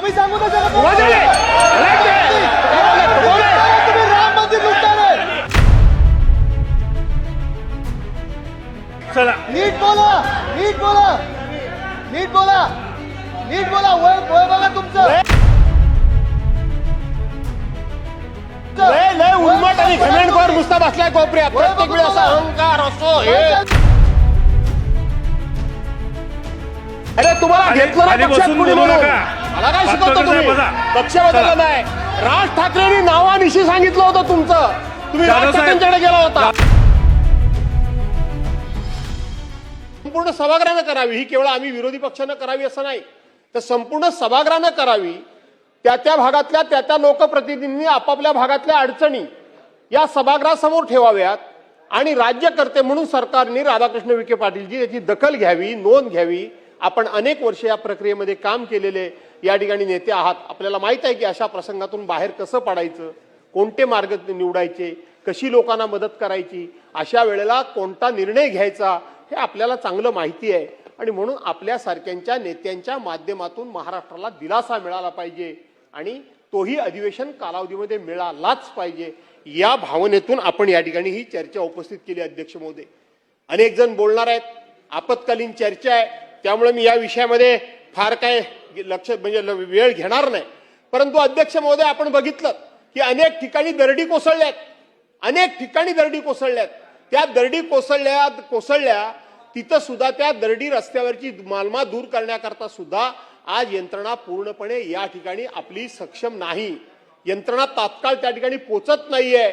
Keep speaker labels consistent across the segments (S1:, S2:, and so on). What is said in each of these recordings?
S1: तुम्ही सांगू ना जरा. तुम्ही राम मंदिर लुटताय.
S2: चला
S1: नीट बोला, नीट बोला, नीट बोला, नीट बोला. वय वय बघा तुमचं.
S3: लय उन्मट आणि घमेंडखोर नुसता बसलाय कोपऱ्यात. प्रत्येक वेळी असा अहंकार असतो. अरे तुम्हाला घेतलं ना
S2: खाली
S3: पक्षात
S2: बसून
S3: कुणी
S2: बोलू
S3: म्हणून?
S2: नका.
S3: मला काय शिकवतो
S2: पक्षाचं
S3: तुम्ही?
S2: बघा.
S3: पक्ष बदलला
S2: चला.
S3: नाही. राज ठाकरेंनी नावानिशी सांगितलं होतं तुमचं. तुम्ही
S2: दादा
S3: राज
S2: साहेब.
S3: ठाकरेंच्याकडे गेला होता. संपूर्ण सभागृहानं करावी. ही केवळ आम्ही विरोधी पक्षानं करावी असं नाही, तर संपूर्ण सभागृहानं करावी. त्या भागातल्या त्या लोकप्रतिनिधींनी आपापल्या भागातल्या अडचणी या सभागृहासमोर ठेवाव्यात आणि राज्यकर्ते म्हणून सरकारने राधाकृष्ण विखे पाटीलजी याची दखल घ्यावी, नोंद घ्यावी. आपण अनेक वर्ष या प्रक्रियेमध्ये काम केलेले या ठिकाणी नेते आहात. आपल्याला माहित आहे की अशा प्रसंगातून बाहेर कसं पडायचं, कोणते मार्ग निवडायचे, कशी लोकांना मदत करायची, अशा वेळेला कोणता निर्णय घ्यायचा हे आपल्याला चांगलं माहिती आहे. आणि म्हणून आपल्यासारख्यांच्या नेत्यांच्या माध्यमातून महाराष्ट्राला दिलासा मिळाला पाहिजे आणि तोही अधिवेशन कालावधीमध्ये मिळालाच पाहिजे. या भावनेतून आपण या ठिकाणी ही चर्चा उपस्थित केली. अध्यक्ष महोदय, अनेक जण बोलणार आहेत, आपत्कालीन चर्चा आहे, त्यामुळे मी या विषयामध्ये फार काय लक्ष म्हणजे वेळ घेणार नाही. परंतु अध्यक्ष महोदय, आपण बघितलं की अनेक ठिकाणी दरडी कोसळल्यात, अनेक ठिकाणी दरडी कोसळल्यात. त्या दरडी कोसळल्या तिथं सुद्धा त्या दरडी रस्त्यावरची मालमा दूर करण्याकरता सुद्धा आज यंत्रणा पूर्णपणे या ठिकाणी आपली सक्षम नाही. यंत्रणा तात्काळ त्या ठिकाणी पोचत नाहीये.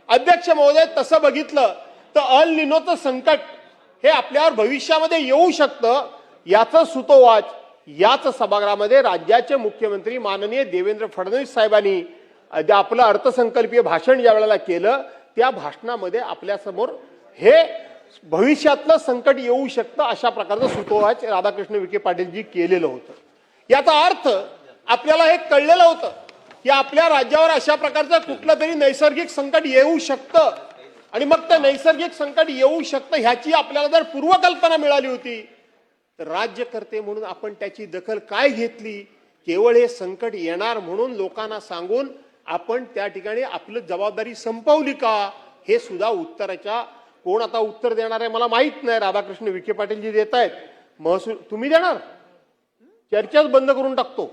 S3: अध्यक्ष महोदय, तसं बघितलं तर अल निनोचं संकट हे आपल्यावर भविष्यामध्ये येऊ शकतं. याचं सुतोवाच याच सभागृहामध्ये राज्याचे मुख्यमंत्री माननीय देवेंद्र फडणवीस साहेबांनी आपलं अर्थसंकल्पीय भाषण ज्या वेळेला केलं त्या भाषणामध्ये आपल्यासमोर हे भविष्यातलं संकट येऊ शकतं अशा प्रकारचं सुतोवाच राधाकृष्ण विखे पाटीलजी केलेलं होतं. याचा अर्थ आपल्याला हे कळलेलं होतं की आपल्या राज्यावर अशा प्रकारचं कुठलं तरी नैसर्गिक संकट येऊ शकतं आणि मग ते नैसर्गिक संकट येऊ शकतं ह्याची आपल्याला जर पूर्वकल्पना मिळाली होती तर राज्यकर्ते म्हणून आपण त्याची दखल काय घेतली? केवळ हे संकट येणार म्हणून लोकांना सांगून आपण त्या ठिकाणी आपली जबाबदारी संपवली का? हे सुद्धा उत्तराच्या कोण आता उत्तर देणार आहे मला माहित नाही. राधाकृष्ण विखे पाटीलजी देत आहेत. महसूल तुम्ही देणार? चर्चाच बंद करून टाकतो.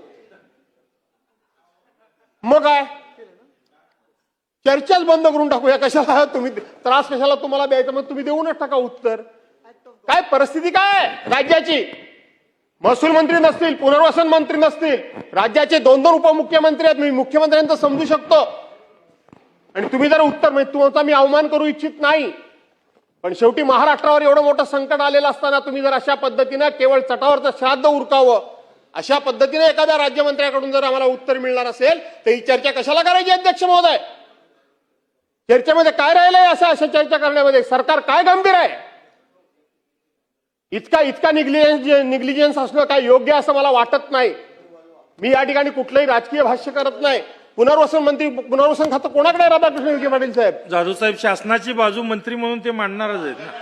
S3: मग काय चर्चाच बंद करून टाकूया? कशाला तुम्ही त्रास कशाला तुम्हाला द्यायचा? मग तुम्ही देऊनच टाका उत्तर. काय परिस्थिती काय राज्याची? महसूल मंत्री नसतील, पुनर्वसन मंत्री नसतील, राज्याचे 2-2 उपमुख्यमंत्री आहेत. मी मुख्यमंत्र्यांचं समजू शकतो आणि तुम्ही जर उत्तर म्हणजे तुमचा मी अवमान करू इच्छित नाही, पण शेवटी महाराष्ट्रावर एवढं मोठं संकट आलेलं असताना तुम्ही जर अशा पद्धतीनं केवळ चटावरचं श्राद्ध उरकावं अशा पद्धतीने एखाद्या राज्यमंत्र्याकडून जर आम्हाला उत्तर मिळणार असेल तर ही चर्चा कशाला करायची? अध्यक्ष महोदय, चर्चेमध्ये काय राहिलंय? अशा चर्चा करण्यामध्ये सरकार काय गंभीर आहे? इतका निग्लिजन्स असणं काय योग्य असं मला वाटत नाही. मी या ठिकाणी कुठलंही राजकीय भाष्य करत नाही. पुनर्वसन मंत्री, पुनर्वसन खातं कोणाकडे आहे? राधाकृष्ण विखे पाटील साहेब.
S2: जाधव साहेब शासनाची बाजू मंत्री म्हणून ते मांडणारच आहेत ना.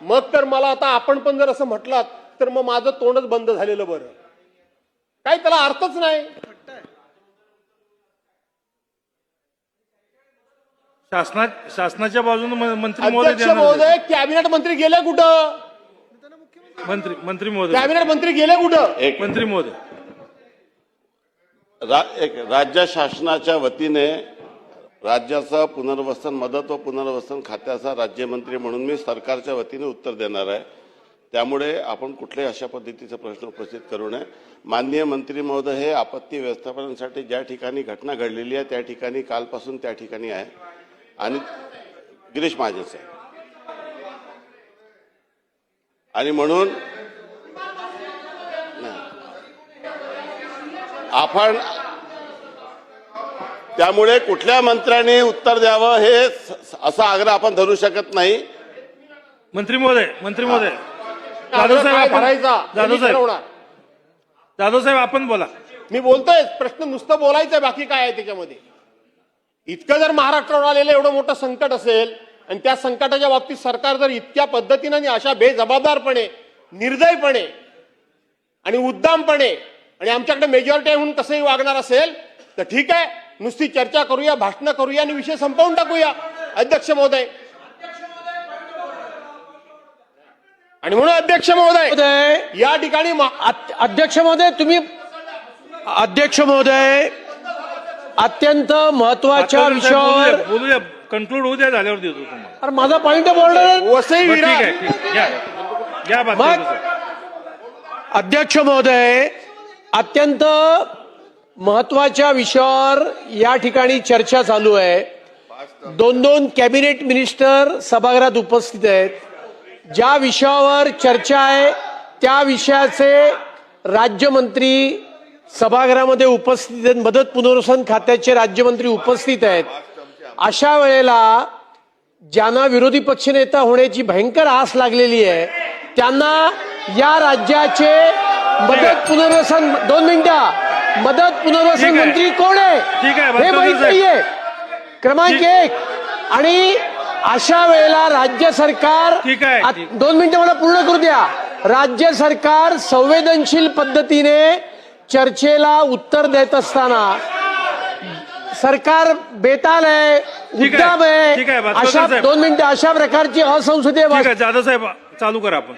S3: मग तर मला आता आपण पण जर असं म्हटलात तर मग माझं तोंडच बंद झालेलं बरं. काही त्याला अर्थच नाही.
S2: शासनाच्या बाजूने मंत्री
S3: अध्यक्ष महोदय, कॅबिनेट मंत्री गेले कुठं?
S2: मंत्री महोदय,
S3: कॅबिनेट मंत्री गेले कुठं?
S2: मंत्री महोदय,
S4: राज्य शासनाच्या वतीने राज्याचा पुनर्वसन मदत व पुनर्वसन खात्याचा राज्यमंत्री म्हणून मी सरकारच्या वतीने उत्तर देणार आहे. त्यामुळे आपण कुठल्याही अशा पद्धतीचा प्रश्न उपस्थित करू नये. माननीय मंत्री महोदय हे आपत्ती व्यवस्थापनासाठी ज्या ठिकाणी घटना घडलेली आहे त्या ठिकाणी कालपासून त्या ठिकाणी आहे आणि गिरीश महाजन साहेब आणि म्हणून आपण त्यामुळे कुठल्या मंत्र्यांनी उत्तर द्यावं हे असा आग्रह आपण धरू शकत नाही.
S2: मंत्री महोदय, जाधव साहेब आपण बोला.
S3: मी बोलतोय, प्रश्न नुसतं बोलायचंय, बाकी काय आहे त्याच्यामध्ये? इतकं जर महाराष्ट्रावर आलेलं एवढं मोठं संकट असेल आणि त्या संकटाच्या बाबतीत सरकार जर इतक्या पद्धतीने अशा बेजबाबदारपणे, निर्दयपणे आणि उद्दामपणे आणि आमच्याकडे मेजॉरिटी आहे म्हणून कसंही वागणार असेल तर ठीक आहे, नुसती चर्चा करूया, भाषणं करूया आणि विषय संपवून टाकूया. अध्यक्ष महोदय, आणि म्हणून अध्यक्ष महोदय या ठिकाणी
S5: अध्यक्ष महोदय अत्यंत महत्वाच्या विषयावर
S2: बोलूया, कन्क्लूड होऊ द्या, झाल्यावर देतो तुम्हाला.
S5: अरे माझा पॉइंट बोलणार
S3: वसई
S2: बरं, ठीक
S3: विरार
S2: आहे, ठीक. घ्या बात
S5: मग-
S2: करू, सर.
S5: अध्यक्ष महोदय अत्यंत महत्वाच्या विषयावर या ठिकाणी चर्चा चालू आहे. 2 कॅबिनेट मिनिस्टर सभागृहात उपस्थित आहेत. ज्या विषयावर चर्चा आहे त्या विषयाचे राज्यमंत्री सभागृहामध्ये उपस्थित आहेत. मदत पुनर्वसन खात्याचे राज्यमंत्री उपस्थित आहेत. अशा वेळेला ज्यांना विरोधी पक्षनेता होण्याची भयंकर आस लागलेली आहे त्यांना या राज्याचे मदत पुनर्वसन 2 मिनिटं मदत पुनर्वसन
S2: ठीक आहे.
S5: मंत्री कोण आहे
S2: ठीक आहे,
S5: हे माहित
S2: साहेब.
S5: नाहीये. क्रमांक 1 आणि अशा वेळेला राज्य सरकार
S2: ठीक आहे, ठीक.
S5: 2 मिनिटं मला पूर्ण करू द्या. राज्य सरकार संवेदनशील पद्धतीने चर्चेला उत्तर देत असताना सरकार बेताल आहे,
S2: ठीक आहे.
S5: उद्दाम आहे.
S2: ठीक आहे, बात
S5: अशा
S2: करू, साहेब.
S5: 2 मिनिटं अशा प्रकारची असंसदीय
S2: ठीक
S5: भाषा
S2: आहे, जाधव साहेब चालू करा आपण.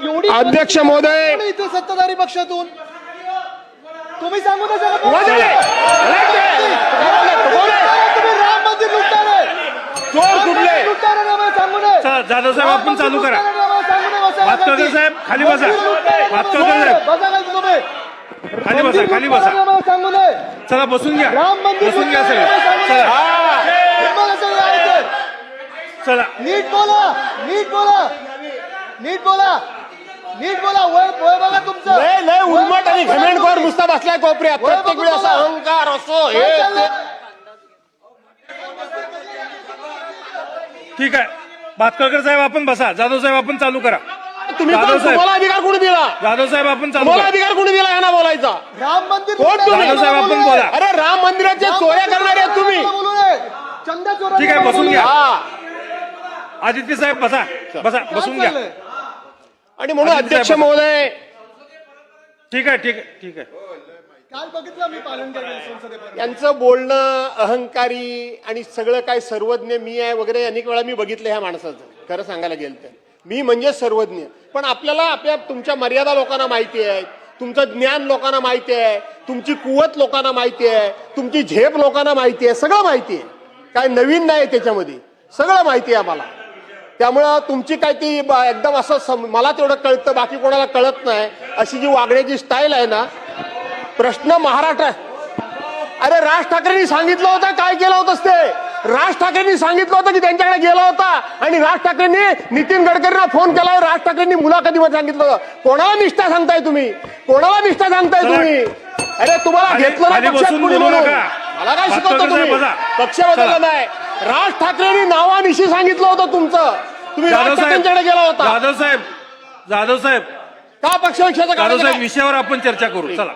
S1: एवढी
S3: अध्यक्ष महोदय
S1: कोण इथे सत्ताधारी पक्षातून तुम्ही सांगू नाही शकत.
S3: वाजले.
S1: तुम्ही राम मंदिर लुटताय.
S3: चोर कुठले?
S1: लुटताय ना मला सांगू नये.
S2: चला, जाधव साहेब आपण चालू करा.
S1: बातकर
S2: बातकर साहेब, खाली बसा. बातकर साहेब.
S1: बसा काय तुम्ही
S2: खाली बसा, खाली बसा.
S1: मला सांगू नये.
S2: चला बसून घ्या,
S1: राम मंदिर
S2: बसून घ्या
S1: लुटताय
S2: सगळे.
S1: मला सांगू
S2: चला
S1: नये. तुम्हाला सगळं आहे ते.
S2: चला.
S1: नीट बोला, नीट बोला, नीट बोला, नीट बोला. वय बघा तुमचं.
S3: लय उर्मट आणि घमेंडखोर नुसता बसलाय कोपऱ्यात. प्रत्येक वेळी असा अहंकार असो हे
S1: काय
S3: ते.
S1: चाललंय?
S2: ठीक आहे, बातकर साहेब आपण बसा. जाधव साहेब आपण चालू करा.
S3: तुम्ही
S2: जाधव
S3: कोण?
S2: साहेब.
S3: तुम्हाला अधिकार कोणी दिला?
S2: जाधव साहेब आपण चालू
S3: तुम्हाला
S2: करा.
S3: अधिकार कोणी दिला यांना बोलायचा?
S1: राम मंदिर
S3: कोण तुम्ही?
S1: लुटताय.
S2: जाधव साहेब आपण बोला.
S3: अरे राम मंदिराच्या चोऱ्या करणारे आहेत तुम्ही.
S1: बोलू नये. चंदा चोरा
S2: ठीक आहे, बसून घ्या.
S3: हा.
S2: आदित्य साहेब बसा, बसा, बसून घ्या.
S3: आणि म्हणून
S2: आदित्य
S3: अध्यक्ष
S2: साहेब.
S3: महोदय
S2: ठीक आहे, ठीक आहे, ठीक आहे.
S1: काल बघितलं मी पालन केलं संसदेपर्यंत.
S3: यांचं बोलणं अहंकारी आणि सगळं काय सर्वज्ञ मी आहे वगैरे अनेक वेळा मी बघितलं ह्या माणसाचं. खरं सांगायला गेलं तर मी म्हणजे सर्वज्ञ. पण आपल्याला तुमच्या मर्यादा लोकांना माहिती आहे, तुमचं ज्ञान लोकांना माहिती आहे, तुमची कुवत लोकांना माहिती आहे, तुमची झेप लोकांना माहिती आहे, सगळं माहिती आहे. काय नवीन नाही त्याच्यामध्ये, सगळं माहिती आहे आम्हाला. त्यामुळं तुमची काय ती एकदम असं मला तेवढं कळतं बाकी कोणाला कळत नाही अशी जी वागण्याची स्टाईल आहे ना. प्रश्न महाराष्ट्र. अरे राज ठाकरेंनी सांगितलं होतं काय केलं होतंस ते. राज ठाकरेंनी सांगितलं होतं की त्यांच्याकडे गेला होता आणि राज ठाकरेंनी नितीन गडकरींना फोन केलाय. राज ठाकरेंनी मुलाखतीमध्ये सांगितलं होतं. कोणाला निष्ठा सांगताय तुम्ही? कोणाला निष्ठा सांगताय तुम्ही? अरे तुम्हाला घेतलं
S2: खाली
S3: ना पक्षात
S2: बसून
S3: कुणी
S2: बोलू
S3: म्हणून?
S2: नका.
S3: मला काय
S2: बातकर
S3: शिकवतो तुम्ही?
S2: साहेब बसा.
S3: पक्ष बदलला
S2: चला.
S3: नाही. राज ठाकरेंनी नावानिशी सांगितलं होतं तुमचं. तुम्ही
S2: जाधव
S3: राज
S2: साहेब,
S3: ठाकरेंच्याकडे गेला होता
S2: जाधव साहेब, जाधव साहेब,
S3: का? पक्षपक्षाचा
S2: जाधव
S3: काढायचं
S2: साहेब
S3: काय?
S2: विषयावर आपण चर्चा करू. चला.